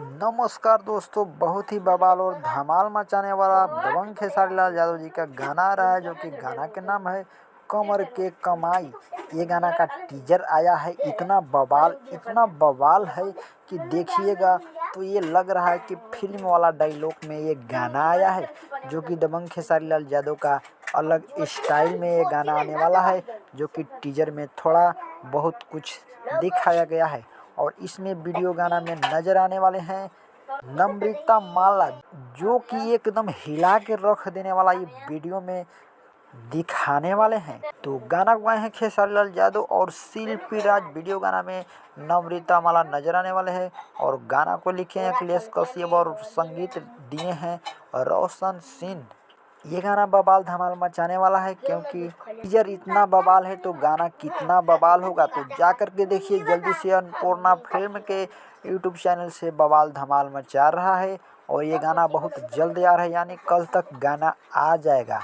नमस्कार दोस्तों, बहुत ही बवाल और धमाल मचाने वाला दबंग खेसारी लाल यादव जी का गाना आ रहा है, जो कि गाना के नाम है कमर के कमाई। ये गाना का टीजर आया है। इतना बवाल है कि देखिएगा तो ये लग रहा है कि फिल्म वाला डायलॉग में ये गाना आया है, जो कि दबंग खेसारी लाल यादव का अलग स्टाइल में ये गाना आने वाला है, जो कि टीजर में थोड़ा बहुत कुछ दिखाया गया है। और इसमें वीडियो गाना में नजर आने वाले हैं नम्रता माला, जो कि एकदम हिला के रख देने वाला ये वीडियो में दिखाने वाले हैं। तो गाना गाए हैं खेसारी लाल यादव और शिल्पी राज। वीडियो गाना में नम्रता माला नजर आने वाले हैं और गाना को लिखे हैं अखिलेश कश्यप और संगीत दिए हैं रोशन सिंह। ये गाना बवाल धमाल मचाने वाला है, क्योंकि टीजर इतना बवाल है तो गाना कितना बवाल होगा तो जा कर के देखिए जल्दी से। अन्नपूर्णा फिल्म के यूट्यूब चैनल से बवाल धमाल मचा रहा है और ये गाना बहुत जल्द आ रहा है, यानी कल तक गाना आ जाएगा।